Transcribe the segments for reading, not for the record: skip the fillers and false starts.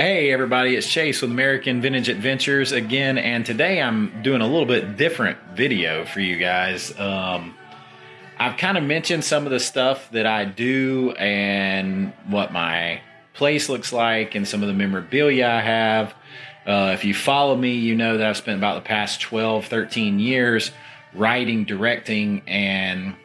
Hey everybody, it's Chase with American Vintage Adventures again, and today I'm doing a little bit different video for you guys. I've kind of mentioned some of the stuff that I do and what my place looks like and some of the memorabilia I have. If you follow me, you know that I've spent about the past 12, 13 years writing, directing, and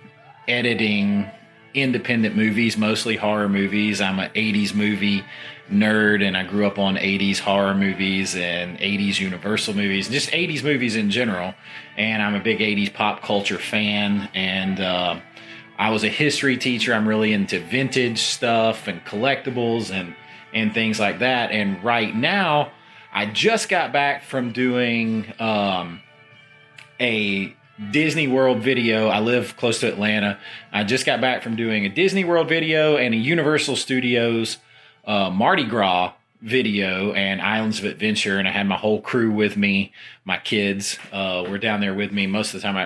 editing independent movies, mostly horror movies. I'm an 80s movie nerd, and I grew up on 80s horror movies and 80s Universal movies, just 80s movies in general. And I'm a big 80s pop culture fan. And I was a history teacher. I'm really into vintage stuff and collectibles and things like that. And right now, I just got back from doing a Disney World video. I live close to Atlanta. I just got back from doing a Disney World video and a Universal Studios Mardi Gras video and Islands of Adventure, and I had my whole crew with me. My kids were down there with me. Most of the time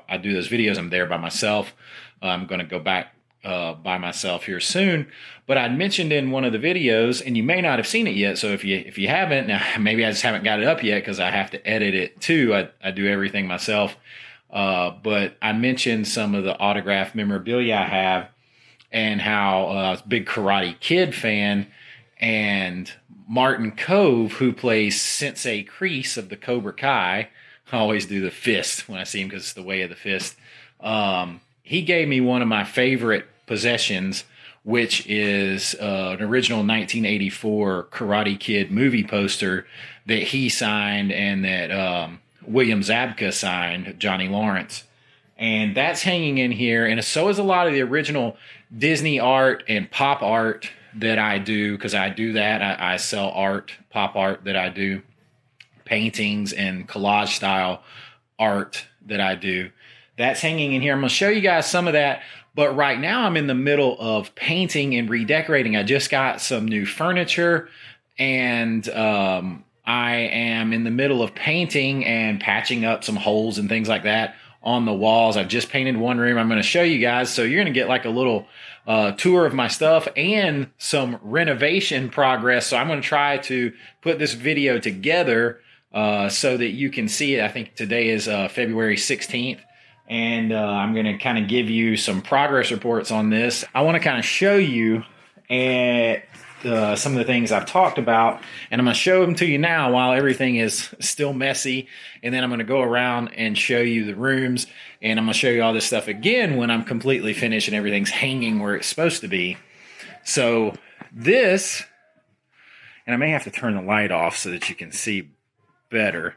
I do those videos, I'm there by myself. I'm going to go back by myself here soon. But I'd mentioned in one of the videos, and you may not have seen it yet, so if you haven't, maybe I just haven't got it up yet because I have to edit it too. I do everything myself. But I mentioned some of the autographed memorabilia I have and how I was a big Karate Kid fan, and Martin Kove, who plays Sensei Kreese of the Cobra Kai, I always do the fist when I see him because it's the way of the fist. He gave me one of my favorite possessions, which is an original 1984 Karate Kid movie poster that he signed and that William Zabka signed, Johnny Lawrence. And that's hanging in here. And so is a lot of the original Disney art and pop art that I do, because I do that. I sell art, pop art that I do, paintings and collage style art that I do. That's hanging in here. I'm going to show you guys some of that. But right now I'm in the middle of painting and redecorating. I just got some new furniture, and I am in the middle of painting and patching up some holes and things like that on the walls. I've just painted one room. I'm going to show you guys. So you're going to get like a little tour of my stuff and some renovation progress. So I'm going to try to put this video together so that you can see it. I think today is February 16th. And I'm going to kind of give you some progress reports on this. I want to kind of show you some of the things I've talked about, and I'm going to show them to you now while everything is still messy, and then I'm going to go around and show you the rooms, and I'm going to show you all this stuff again when I'm completely finished and everything's hanging where it's supposed to be. So this, and I may have to turn the light off so that you can see better.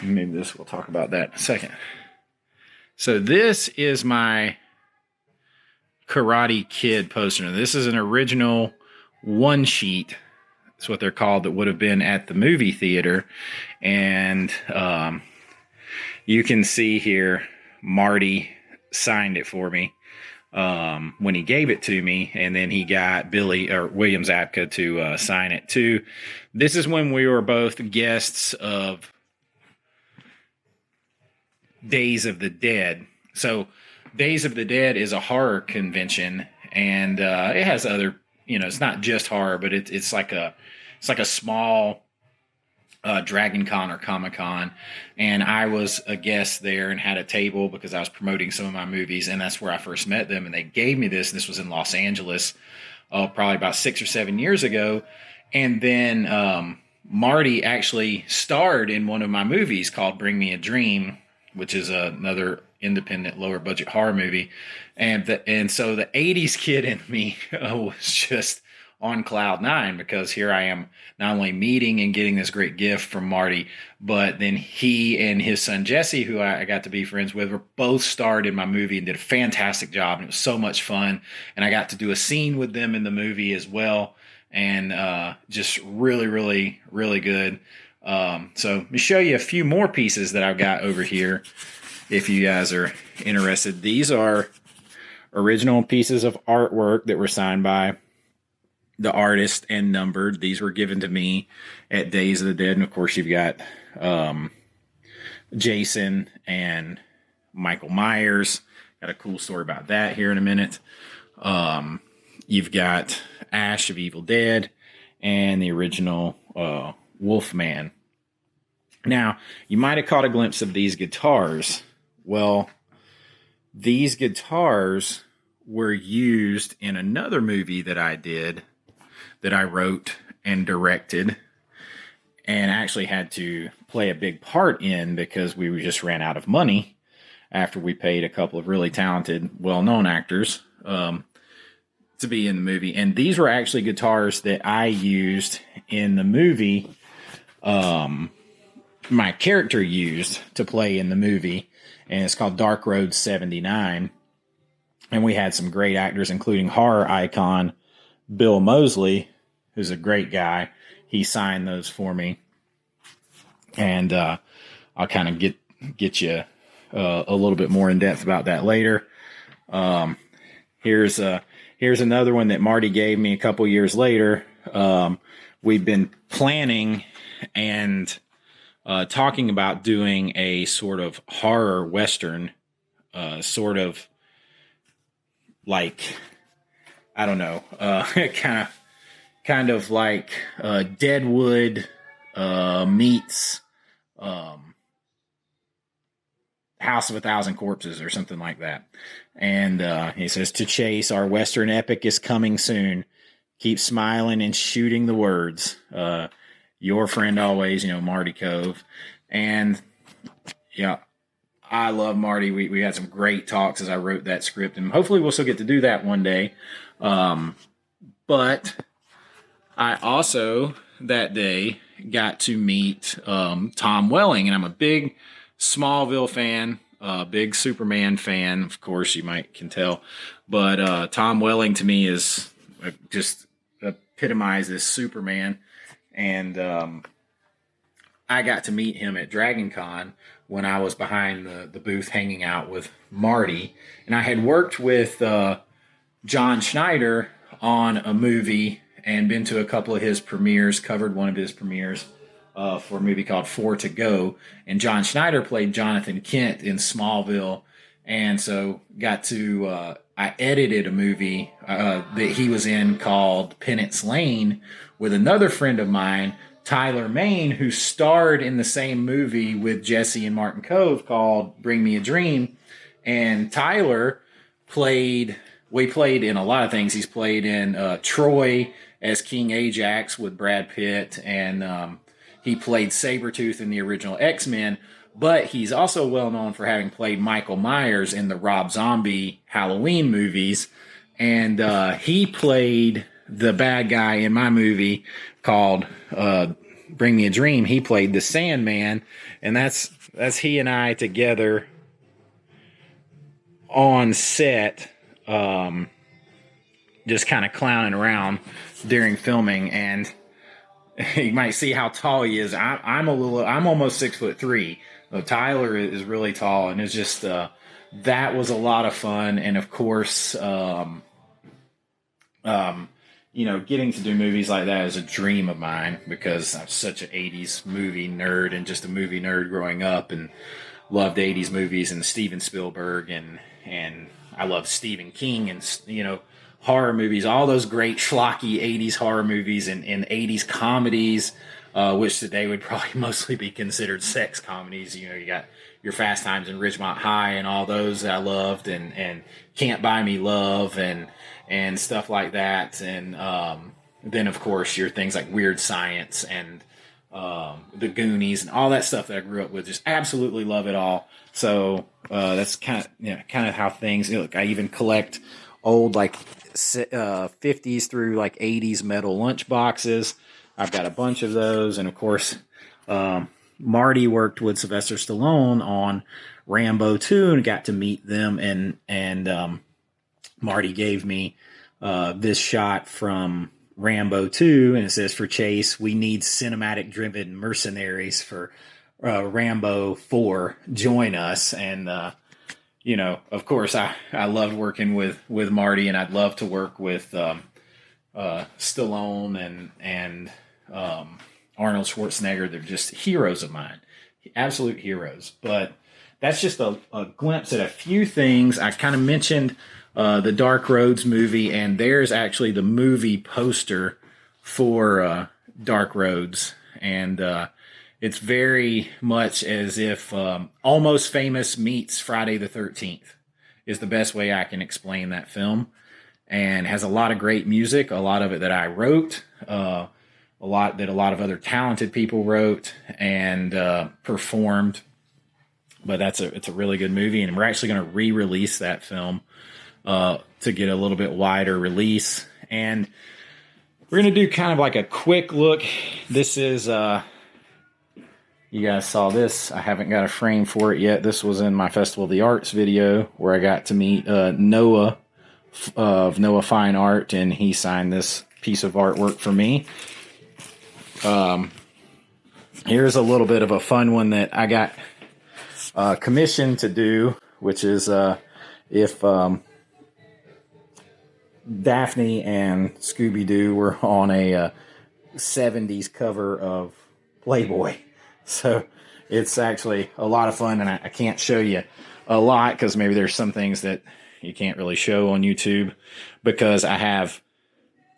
Maybe this, we'll talk about that in a second. So this is my Karate Kid poster. This is an original one sheet. That's what they're called, that would have been at the movie theater. And you can see here, Marty signed it for me when he gave it to me. And then he got William Zabka to sign it too. This is when we were both guests of Days of the Dead. So Days of the Dead is a horror convention, and it has other, it's not just horror, but it's like a small Dragon Con or Comic Con, and I was a guest there and had a table because I was promoting some of my movies, and that's where I first met them, and they gave me this. This was in Los Angeles, probably about 6 or 7 years ago, and then Marty actually starred in one of my movies called Bring Me a Dream, which is another independent, lower budget horror movie. And so the 80s kid in me was just on cloud nine, because here I am not only meeting and getting this great gift from Marty, but then he and his son Jesse, who I got to be friends with, were both starred in my movie and did a fantastic job. And it was so much fun. And I got to do a scene with them in the movie as well. And just really, really, really good. So let me show you a few more pieces that I've got over here if you guys are interested. These are original pieces of artwork that were signed by the artist and numbered. These were given to me at Days of the Dead. And of course, you've got Jason and Michael Myers. Got a cool story about that here in a minute. You've got Ash of Evil Dead and the original Wolfman. Now, you might have caught a glimpse of these guitars. Well, these guitars were used in another movie that I did, that I wrote and directed, and actually had to play a big part in because we just ran out of money after we paid a couple of really talented, well-known actors to be in the movie. And these were actually guitars that I used in the movie. My character used to play in the movie, and it's called Dark Road 79. And we had some great actors, including horror icon Bill Moseley, who's a great guy. He signed those for me. And I'll kind of get you a little bit more in depth about that later. Here's another one that Marty gave me a couple years later. We've been planning and talking about doing a sort of horror Western, sort of like, I don't know, kind of like Deadwood meets House of a Thousand Corpses or something like that. And he says, to Chase, our Western epic is coming soon. Keep smiling and shooting the words. Your friend always, Marty Cove. And yeah, I love Marty. We had some great talks as I wrote that script, and hopefully we'll still get to do that one day. But I also that day got to meet Tom Welling, and I'm a big Smallville fan, big Superman fan, of course, you can tell. But Tom Welling to me is just epitomizes Superman. And I got to meet him at Dragon Con when I was behind the booth hanging out with Marty. And I had worked with John Schneider on a movie and been to a couple of his premieres, covered one of his premieres for a movie called Four to Go. And John Schneider played Jonathan Kent in Smallville. And so I edited a movie that he was in called Penance Lane with another friend of mine, Tyler Main, who starred in the same movie with Jesse and Martin Cove called Bring Me a Dream. And Tyler we played in a lot of things. He's played in Troy as King Ajax with Brad Pitt, and he played Sabretooth in the original X-Men. But he's also well known for having played Michael Myers in the Rob Zombie Halloween movies. And he played the bad guy in my movie called Bring Me a Dream. He played the Sandman. And that's he and I together on set, just kind of clowning around during filming. And you might see how tall he is. I'm almost 6'3". Tyler is really tall, and it's just that was a lot of fun. And of course, getting to do movies like that is a dream of mine because I'm such an 80s movie nerd and just a movie nerd growing up, and loved 80s movies and Steven Spielberg and I love Stephen King and horror movies, all those great schlocky 80s horror movies and 80s comedies. Which today would probably mostly be considered sex comedies. You got your Fast Times in Ridgemont High and all those that I loved, and Can't Buy Me Love and stuff like that. And then, of course, your things like Weird Science and The Goonies and all that stuff that I grew up with. Just absolutely love it all. So that's kind of how things. Look, I even collect old 50s through 80s metal lunch boxes. I've got a bunch of those, and of course, Marty worked with Sylvester Stallone on Rambo 2 and got to meet them. And Marty gave me this shot from Rambo 2, and it says, "For Chase, we need cinematic-driven mercenaries for Rambo 4. Join us." And of course, I loved working with Marty, and I'd love to work with Stallone and Arnold Schwarzenegger. They're just heroes of mine, absolute heroes. But that's just a glimpse at a few things. I kind of mentioned the Dark Roads movie, and there's actually the movie poster for Dark Roads, and it's very much as if Almost Famous meets Friday the 13th is the best way I can explain that film, and has a lot of great music, a lot of it that I wrote, a lot that a lot of other talented people wrote and performed. But it's a really good movie, and we're actually going to re-release that film to get a little bit wider release. And we're going to do kind of like a quick look. This is, you guys saw this. I haven't got a frame for it yet. This was in my Festival of the Arts video where I got to meet Noah of Noah Fine Art, and he signed this piece of artwork for me. Here's a little bit of a fun one that I got commissioned to do, which is if Daphne and Scooby-Doo were on a 70s cover of Playboy. So it's actually a lot of fun, and I can't show you a lot because maybe there's some things that you can't really show on YouTube, because I have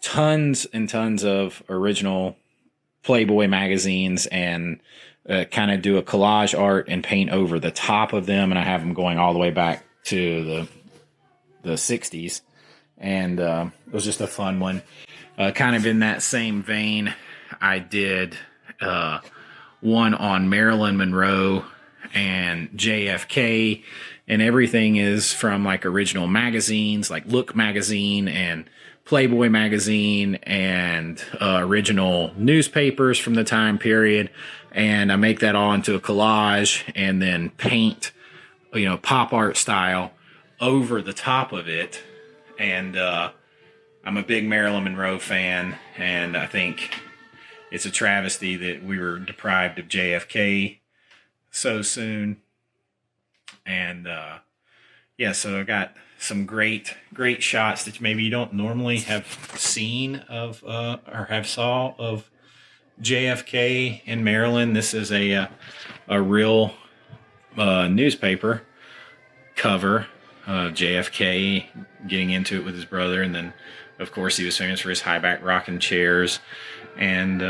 tons and tons of original Playboy magazines, and kind of do a collage art and paint over the top of them, and I have them going all the way back to the 60s, and it was just a fun one. Kind of in that same vein, I did one on Marilyn Monroe and JFK, and everything is from like original magazines like Look magazine and Playboy magazine and original newspapers from the time period, and I make that all into a collage and then paint, pop art style over the top of it. And I'm a big Marilyn Monroe fan, and I think it's a travesty that we were deprived of JFK so soon. And so I got some great shots that maybe you don't normally have seen of or have saw of JFK and Maryland. This is a real newspaper cover of JFK getting into it with his brother, and then of course he was famous for his high back rocking chairs, and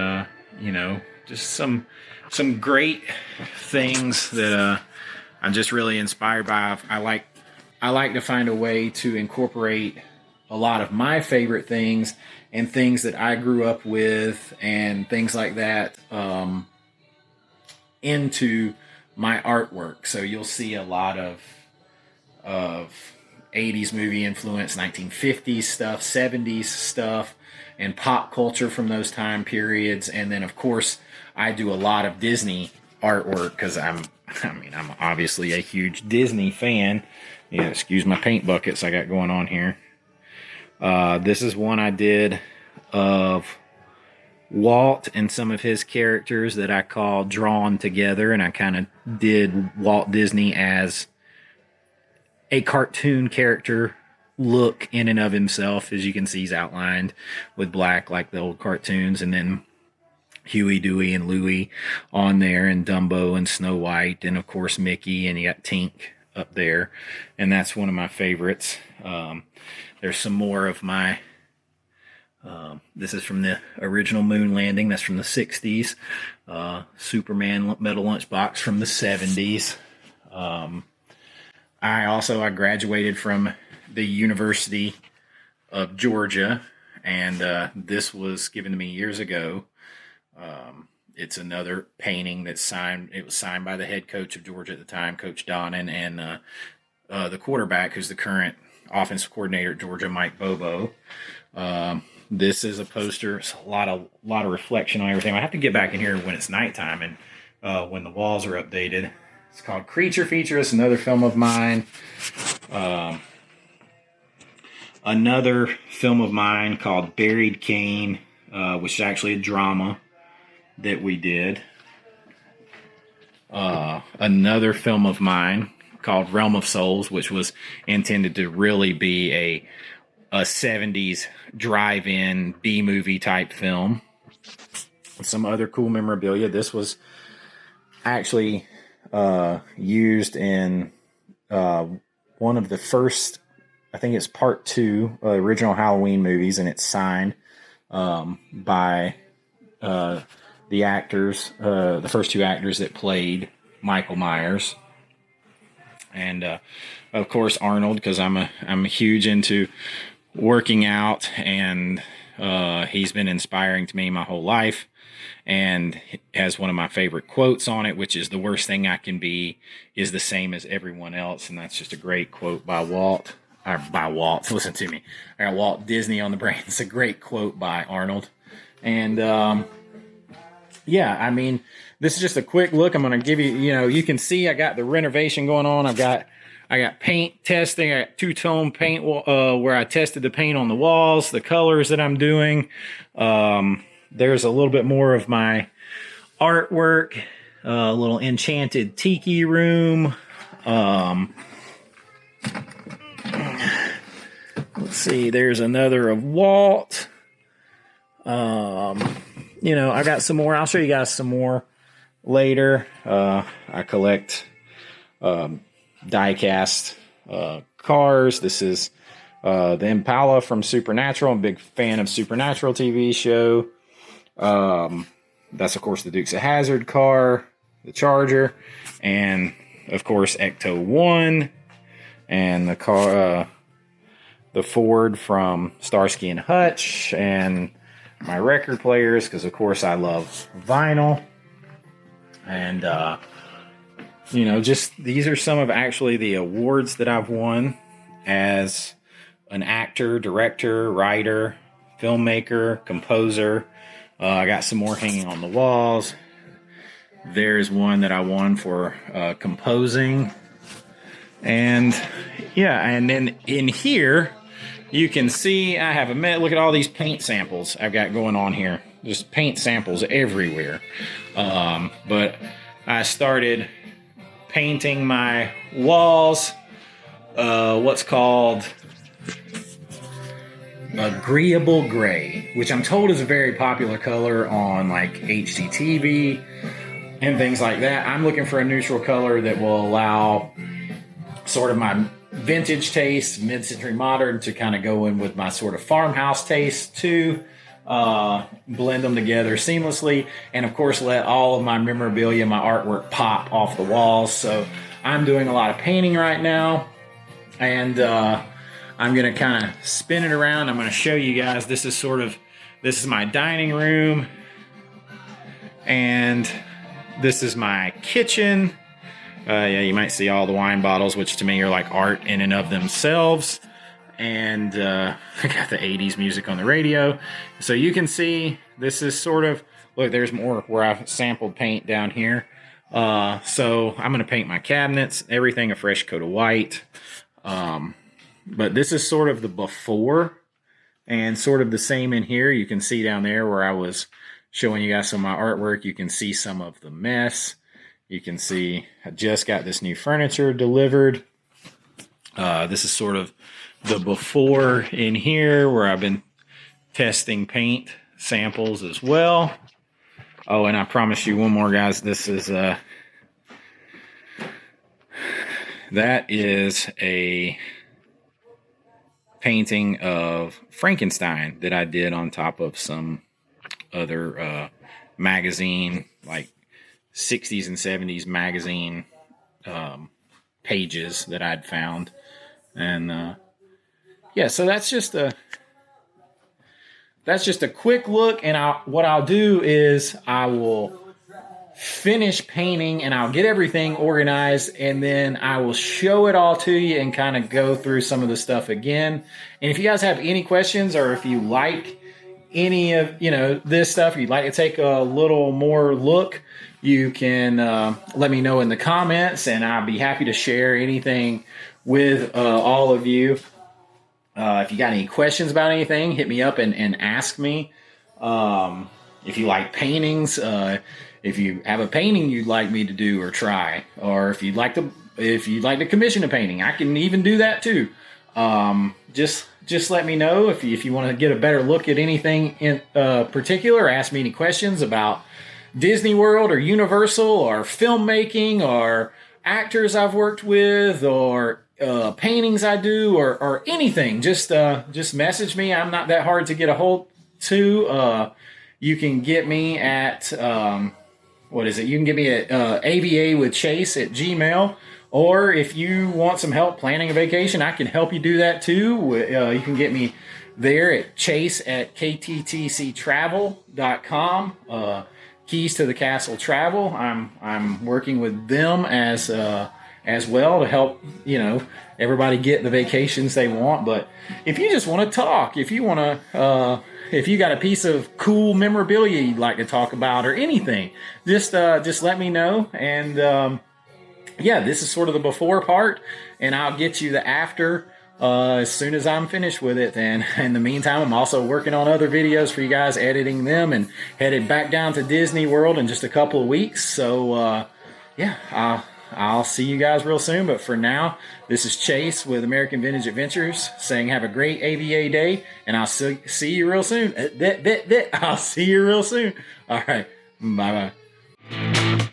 just some great things that I'm just really inspired by. I like to find a way to incorporate a lot of my favorite things and things that I grew up with and things like that into my artwork. So you'll see a lot of 80s movie influence, 1950s stuff, 70s stuff, and pop culture from those time periods. And then, of course, I do a lot of Disney artwork because I'm obviously a huge Disney fan. Excuse my paint buckets I got going on here. This is one I did of Walt and some of his characters that I call Drawn Together, and I kind of did Walt Disney as a cartoon character look in and of himself. As you can see, he's outlined with black like the old cartoons, and then Huey, Dewey, and Louie on there, and Dumbo and Snow White, and of course Mickey, and you got Tink up there, and that's one of my favorites. There's some more of my this is from the original moon landing. That's from the 60s. Superman metal lunchbox from the 70s. I graduated from the University of Georgia, and this was given to me years ago. It's another painting that's signed. It was signed by the head coach of Georgia at the time, Coach Donnan, and the quarterback, who's the current offensive coordinator at Georgia, Mike Bobo. This is a poster. It's a lot of reflection on everything. I have to get back in here when it's nighttime and when the walls are updated. It's called Creature Feature. It's another film of mine. Another film of mine called Buried Cane, which is actually a drama that we did. Another film of mine called Realm of Souls, which was intended to really be a 70s drive-in B-movie type film. Some other cool memorabilia. This was actually used in one of the first I think it's part 2, original Halloween movies, and it's signed by the actors, the first 2 actors that played Michael Myers, and of course Arnold, because I'm huge into working out, and he's been inspiring to me my whole life, and has one of my favorite quotes on it, which is, "The worst thing I can be is the same as everyone else," and that's just a great quote by Walt. Listen to me. I got Walt Disney on the brain. It's a great quote by Arnold. And yeah, I mean, this is just a quick look. I'm going to give you, you can see I got the renovation going on. I got paint testing. I got 2-tone paint where I tested the paint on the walls, the colors that I'm doing. There's a little bit more of my artwork, a little enchanted tiki room. Let's see, there's another of Walt. I got some more. I'll show you guys some more later. I collect die-cast cars. This is the Impala from Supernatural. I'm a big fan of Supernatural TV show. That's, of course, the Dukes of Hazzard car, the Charger, and, of course, Ecto 1, and the car, the Ford from Starsky and Hutch, and my record players, because, of course, I love vinyl. And, just these are some of actually the awards that I've won as an actor, director, writer, filmmaker, composer. I got some more hanging on the walls. There's one that I won for composing. And yeah, and then in here, you can see I have look at all these paint samples I've got going on here. Just paint samples everywhere. But I started painting my walls, what's called agreeable gray, which I'm told is a very popular color on like HGTV and things like that. I'm looking for a neutral color that will allow sort of my vintage taste, mid-century modern, to kind of go in with my sort of farmhouse taste too. Blend them together seamlessly, and of course let all of my memorabilia, my artwork pop off the walls. So I'm doing a lot of painting right now, and I'm going to kind of spin it around. I'm going to show you guys. This is my dining room, and this is my kitchen. Yeah, you might see all the wine bottles, which to me are like art in and of themselves. And I got the 80s music on the radio. So you can see this is sort of, look, there's more where I've sampled paint down here. So I'm going to paint my cabinets, everything a fresh coat of white. But this is sort of the before, and sort of the same in here. You can see down there where I was showing you guys some of my artwork. You can see some of the mess. You can see I just got this new furniture delivered. This is sort of the before in here where I've been testing paint samples as well. Oh, and I promise you one more, guys. This is that is a painting of Frankenstein that I did on top of some other magazine, like 60s and 70s magazine pages that I'd found. And yeah, so that's just a quick look. And what I'll do is I will finish painting and I'll get everything organized, and then I will show it all to you and kind of go through some of the stuff again. And if you guys have any questions, or if you like any of this stuff, you'd like to take a little more look, you can let me know in the comments, and I'll be happy to share anything with all of you. If you got any questions about anything, hit me up and ask me. If you like paintings, if you have a painting you'd like me to do or try, or if you'd like to commission a painting, I can even do that too. Just let me know if you want to get a better look at anything in particular. Ask me any questions about Disney World or Universal or filmmaking or actors I've worked with or paintings I do or anything, just message me. I'm not that hard to get a hold to. You can get me at what is it? You can get me at avawithchase@gmail. Or if you want some help planning a vacation, I can help you do that too. You can get me there at chase@kttctravel.com. Keys to the Castle Travel. I'm working with them as well to help everybody get the vacations they want. But if you just want to talk, if you got a piece of cool memorabilia you'd like to talk about or anything, just let me know. And this is sort of the before part, and I'll get you the after as soon as I'm finished with it. And in the meantime, I'm also working on other videos for you guys, editing them, and headed back down to Disney World in just a couple of weeks. So I'll see you guys real soon. But for now, this is Chase with American Vintage Adventures saying have a great AVA day, and I'll see you real soon. I'll see you real soon. All right. Bye-bye.